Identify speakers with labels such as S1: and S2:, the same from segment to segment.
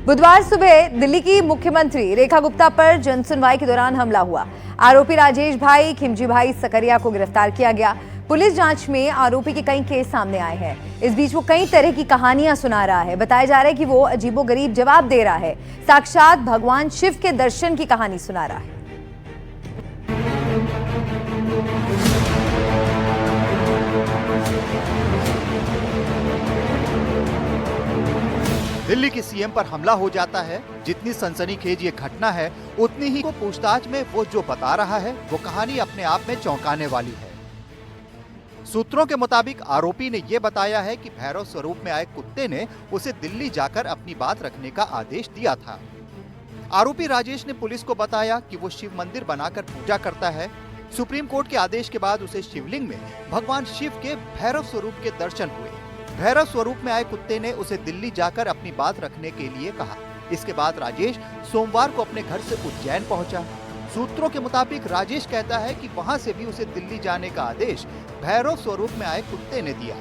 S1: बुधवार सुबह दिल्ली की मुख्यमंत्री रेखा गुप्ता पर जनसुनवाई के दौरान हमला हुआ। आरोपी राजेश भाई खिमजी भाई सकरिया को गिरफ्तार किया गया। पुलिस जांच में आरोपी के कई केस सामने आए हैं। इस बीच वो कई तरह की कहानियां सुना रहा है। बताया जा रहा है कि वो अजीबोगरीब जवाब दे रहा है, साक्षात भगवान शिव के दर्शन की कहानी सुना रहा है।
S2: दिल्ली के सीएम पर हमला हो जाता है। जितनी सनसनीखेज ये घटना है, उतनी ही को पूछताछ में वो जो बता रहा है वो कहानी अपने आप में चौंकाने वाली है। सूत्रों के मुताबिक आरोपी ने ये बताया है कि भैरव स्वरूप में आए कुत्ते ने उसे दिल्ली जाकर अपनी बात रखने का आदेश दिया था। आरोपी राजेश ने पुलिस को बताया कि वो शिव मंदिर बनाकर पूजा करता है। सुप्रीम कोर्ट के आदेश के बाद उसे शिवलिंग में भगवान शिव के भैरव स्वरूप के दर्शन हुए। भैरव स्वरूप में आए कुत्ते ने उसे दिल्ली जाकर अपनी बात रखने के लिए कहा। इसके बाद राजेश सोमवार को अपने घर से उज्जैन पहुंचा। सूत्रों के मुताबिक राजेश कहता है कि वहां से भी उसे दिल्ली जाने का आदेश भैरव स्वरूप में आए कुत्ते ने दिया।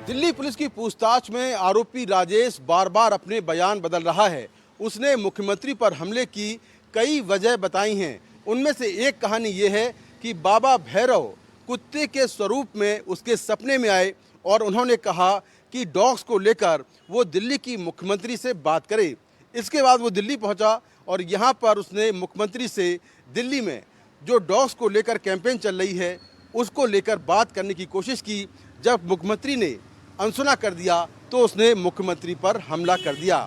S3: दिल्ली पुलिस की पूछताछ में आरोपी राजेश बार बार अपने बयान बदल रहा है। उसने मुख्यमंत्री पर हमले की कई वजह बताई हैं। उनमें से एक कहानी ये है कि बाबा भैरव कुत्ते के स्वरूप में उसके सपने में आए और उन्होंने कहा कि डॉग्स को लेकर वो दिल्ली की मुख्यमंत्री से बात करे। इसके बाद वो दिल्ली पहुंचा और यहाँ पर उसने मुख्यमंत्री से दिल्ली में जो डॉग्स को लेकर कैंपेन चल रही है उसको लेकर बात करने की कोशिश की। जब मुख्यमंत्री ने अनसुना कर दिया तो उसने मुख्यमंत्री पर हमला कर दिया।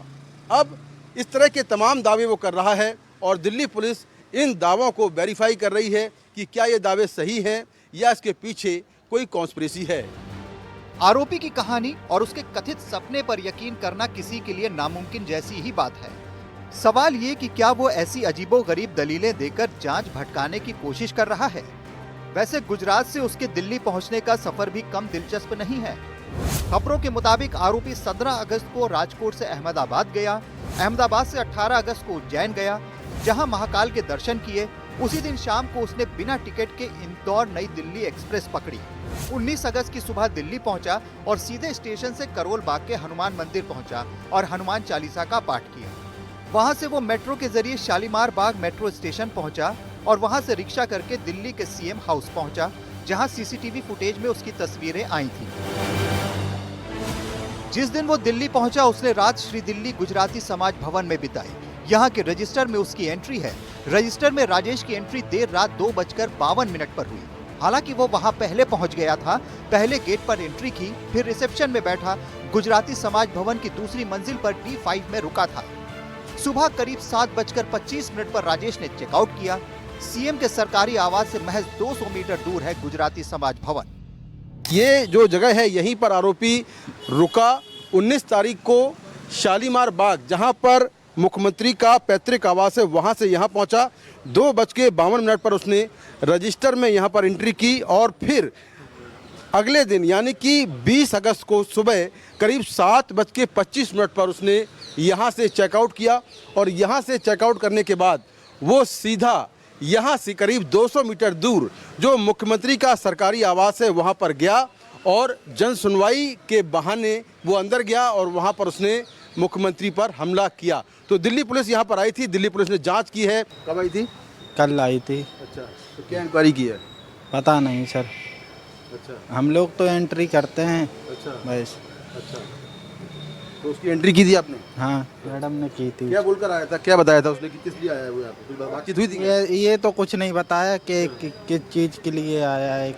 S3: अब इस तरह के तमाम दावे वो कर रहा है और दिल्ली पुलिस इन दावों को वेरीफाई कर रही है कि क्या ये दावे सही हैं या इसके पीछे कोई कॉन्स्पिरेसी है।
S2: आरोपी की कहानी और उसके कथित सपने पर यकीन करना किसी के लिए नामुमकिन जैसी ही बात है। सवाल ये कि क्या वो ऐसी अजीबोगरीब दलीलें देकर जांच भटकाने की कोशिश कर रहा है। वैसे गुजरात से उसके दिल्ली पहुंचने का सफर भी कम दिलचस्प नहीं है। खबरों के मुताबिक आरोपी 17 अगस्त को राजकोट से अहमदाबाद गया। अहमदाबाद से 18 अगस्त को उज्जैन गया, जहां महाकाल के दर्शन किए। उसी दिन शाम को उसने बिना टिकट के इंदौर नई दिल्ली एक्सप्रेस पकड़ी। 19 अगस्त की सुबह दिल्ली पहुंचा और सीधे स्टेशन से करोल बाग के हनुमान मंदिर पहुंचा और हनुमान चालीसा का पाठ किया। वहां से वो मेट्रो के जरिए शालीमार बाग मेट्रो स्टेशन पहुंचा और वहां से रिक्शा करके दिल्ली के सीएम हाउस पहुंचा, जहां सीसीटीवी फुटेज में उसकी तस्वीरें आई थी। जिस दिन वो दिल्ली पहुंचा उसने रात श्री दिल्ली गुजराती समाज भवन में बिताई। यहाँ के रजिस्टर में उसकी एंट्री है। रजिस्टर में राजेश की एंट्री देर रात 2:52 पर हुई। हालांकि वो वहां पहले पहुंच गया था। पहले गेट पर एंट्री की, फिर रिसेप्शन में बैठा। गुजराती समाज भवन की दूसरी मंजिल पर D5 में रुका था। सुबह करीब 7:25 पर राजेश ने चेकआउट किया। सीएम के सरकारी आवास से महज 200 मीटर दूर है गुजराती समाज भवन।
S3: ये जो जगह है यहीं पर आरोपी रुका। 19 तारीख को शालीमार बाग जहां पर मुख्यमंत्री का पैतृक आवास है वहां से यहां पहुंचा। 2:52 पर उसने रजिस्टर में यहां पर एंट्री की और फिर अगले दिन यानी कि 20 अगस्त को सुबह करीब 7:25 पर उसने यहां से चेकआउट किया और यहां से चेकआउट करने के बाद वो सीधा यहां से करीब 200 मीटर दूर जो मुख्यमंत्री का सरकारी आवास है वहां पर गया और जन सुनवाई के बहाने वो अंदर गया और वहां पर उसने मुख्यमंत्री पर हमला किया। तो दिल्ली पुलिस यहाँ पर आई थी। दिल्ली पुलिस ने जांच की है। कब आई थी?
S4: कल आई थी।
S3: अच्छा, तो क्या इंक्वायरी की है?
S4: पता नहीं सर।
S3: अच्छा,
S4: हम लोग तो एंट्री करते हैं।
S3: अच्छा
S4: बस।
S3: अच्छा, तो उसकी एंट्री की थी आपने?
S4: हाँ, मैडम ने की थी।
S3: क्या बोलकर आया था, क्या बताया था उसने कि किस लिए आया है वो यहाँ पे? कुछ बातचीत हुई थी?
S4: ये तो कुछ नहीं बताया कि किस चीज़ के लिए आया है।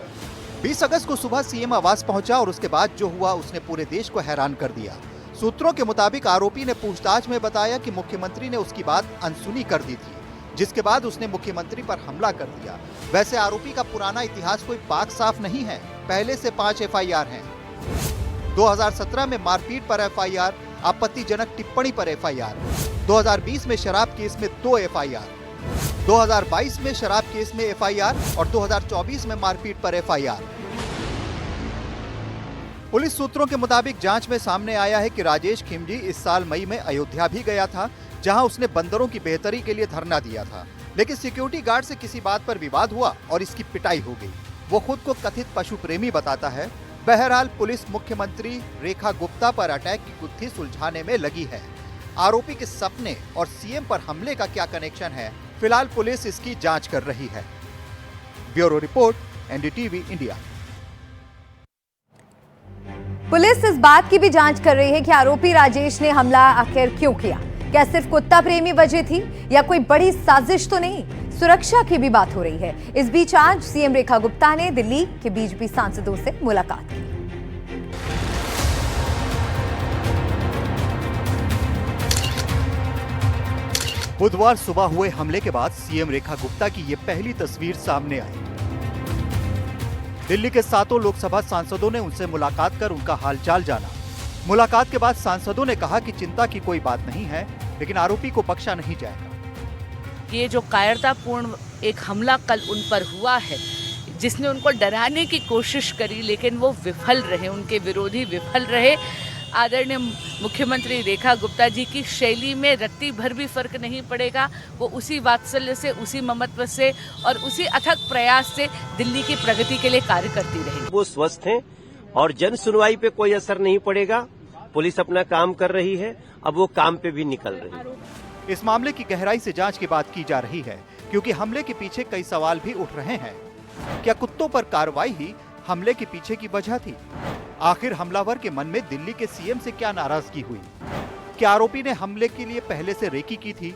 S2: 20 अगस्त को सुबह सीएम आवास पहुंचा और उसके बाद जो हुआ उसने पूरे देश को हैरान कर दिया। सूत्रों के मुताबिक आरोपी ने पूछताछ में बताया कि मुख्यमंत्री ने उसकी बात अनसुनी कर दी थी, जिसके बाद उसने मुख्यमंत्री पर हमला कर दिया। वैसे आरोपी का पुराना इतिहास कोई पाक साफ नहीं है। पहले से 5 FIR हैं। 2017 में मारपीट पर FIR, आपत्तिजनक टिप्पणी पर FIR, 2020 में शराब केस में 2 FIR, 2022 में शराब केस में FIR और 2024 में मारपीट पर FIR। पुलिस सूत्रों के मुताबिक जांच में सामने आया है कि राजेश खिमजी इस साल मई में अयोध्या भी गया था, जहां उसने बंदरों की बेहतरी के लिए धरना दिया था। लेकिन सिक्योरिटी गार्ड से किसी बात पर विवाद हुआ और इसकी पिटाई हो गई। वो खुद को कथित पशु प्रेमी बताता है। बहरहाल पुलिस मुख्यमंत्री रेखा गुप्ता पर अटैक की गुत्थी सुलझाने में लगी है। आरोपी के सपने और सीएम पर हमले का क्या कनेक्शन है, फिलहाल पुलिस इसकी जांच कर रही है। Bureau report, NDTV India.
S1: Police इस बात की भी जांच कर रही है कि आरोपी राजेश ने हमला आखिर क्यों किया। क्या सिर्फ कुत्ता प्रेमी वजह थी या कोई बड़ी साजिश तो नहीं? सुरक्षा की भी बात हो रही है। इस बीच आज सीएम रेखा गुप्ता ने दिल्ली के बीजेपी सांसदों से मुलाकात की।
S2: बुधवार सुबह हुए हमले के बाद सीएम रेखा गुप्ता की ये पहली तस्वीर सामने आई। दिल्ली के 7 लोकसभा सांसदों ने उनसे मुलाकात कर उनका हालचाल जाना। मुलाकात के बाद सांसदों ने कहा कि चिंता की कोई बात नहीं है, लेकिन आरोपी को बख्शा नहीं जाएगा।
S5: ये जो कायरतापूर्ण एक हमला कल उन पर हुआ है, जिसने उनको डराने की कोशिश करी, लेकिन वो विफल रहे, उनके विरोधी विफल रहे। आदरणीय मुख्यमंत्री रेखा गुप्ता जी की शैली में रत्ती भर भी फर्क नहीं पड़ेगा। वो उसी वात्सल्य से, उसी ममत्व से और उसी अथक प्रयास से दिल्ली की प्रगति के लिए कार्य करती रहेगी।
S6: वो स्वस्थ हैं और जन सुनवाई पे कोई असर नहीं पड़ेगा। पुलिस अपना काम कर रही है, अब वो काम पे भी निकल रही है।
S2: इस मामले की गहराई से जांच की बात की जा रही है, क्योंकि हमले के पीछे कई सवाल भी उठ रहे हैं। क्या कुत्तों पर कार्रवाई ही हमले के पीछे की वजह थी? आखिर हमलावर के मन में दिल्ली के सीएम से क्या नाराजगी हुई? क्या आरोपी ने हमले के लिए पहले से रेकी की थी?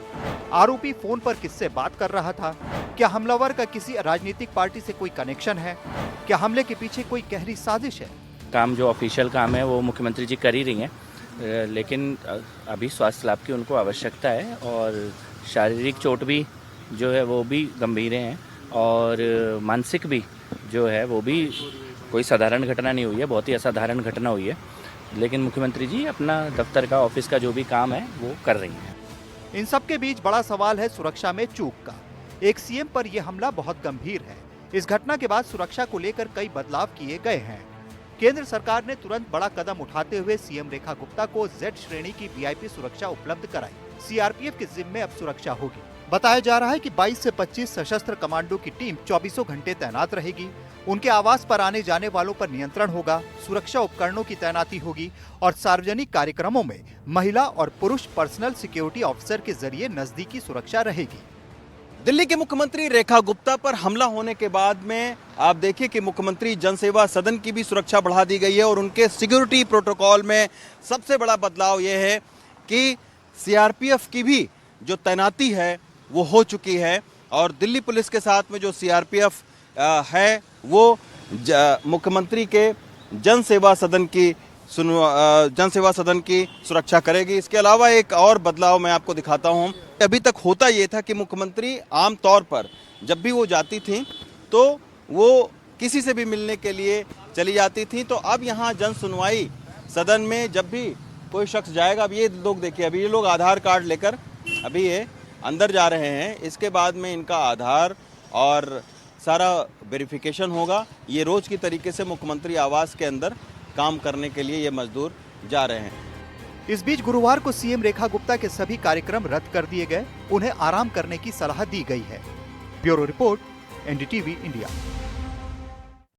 S2: आरोपी फोन पर किससे बात कर रहा था? क्या हमलावर का किसी राजनीतिक पार्टी से कोई कनेक्शन है? क्या हमले के पीछे कोई गहरी साजिश है?
S7: काम जो ऑफिशियल काम है वो मुख्यमंत्री जी कर ही रही हैं, लेकिन अभी स्वास्थ्य लाभ की उनको आवश्यकता है और शारीरिक चोट भी जो है वो भी गंभीर हैं और मानसिक भी जो है वो भी कोई साधारण घटना नहीं हुई है, बहुत ही असाधारण घटना हुई है। लेकिन मुख्यमंत्री जी अपना दफ्तर का, ऑफिस का जो भी काम है वो कर रही हैं।
S2: इन सब के बीच बड़ा सवाल है सुरक्षा में चूक का। एक सीएम पर यह हमला बहुत गंभीर है। इस घटना के बाद सुरक्षा को लेकर कई बदलाव किए गए हैं। केंद्र सरकार ने तुरंत बड़ा कदम उठाते हुए सीएम रेखा गुप्ता को जेड श्रेणी की वीआईपी सुरक्षा उपलब्ध कराई। सीआरपीएफ के जिम्मे अब सुरक्षा होगी। बताया जा रहा है कि 22 से 25 सशस्त्र कमांडो की टीम 24 घंटे तैनात रहेगी। उनके आवास पर आने जाने वालों पर नियंत्रण होगा, सुरक्षा उपकरणों की तैनाती होगी और सार्वजनिक कार्यक्रमों में महिला और पुरुष पर्सनल सिक्योरिटी ऑफिसर के जरिए नजदीकी सुरक्षा रहेगी।
S3: दिल्ली के मुख्यमंत्री रेखा गुप्ता पर हमला होने के बाद में आप देखिए कि मुख्यमंत्री जनसेवा सदन की भी सुरक्षा बढ़ा दी गई है और उनके सिक्योरिटी प्रोटोकॉल में सबसे बड़ा बदलाव यह है कि सीआरपीएफ की भी जो तैनाती है वो हो चुकी है और दिल्ली पुलिस के साथ में जो सीआरपीएफ है वो मुख्यमंत्री के जनसेवा सदन की सुरक्षा करेगी। इसके अलावा एक और बदलाव मैं आपको दिखाता हूं। अभी तक होता ये था कि मुख्यमंत्री आमतौर पर जब भी वो जाती थी तो वो किसी से भी मिलने के लिए चली जाती थी, तो अब यहाँ जन सुनवाई सदन में जब भी कोई शख्स जाएगा, अब ये लोग देखिए, अभी ये लोग आधार कार्ड लेकर अभी ये अंदर जा रहे हैं। इसके बाद में इनका आधार और सारा वेरिफिकेशन होगा। ये रोज की तरीके से मुख्यमंत्री आवास के अंदर काम करने के लिए ये मजदूर जा रहे हैं।
S2: इस बीच गुरुवार को सीएम रेखा गुप्ता के सभी कार्यक्रम रद्द कर दिए गए। उन्हें आराम करने की सलाह दी गई है। Bureau report, NDTV India.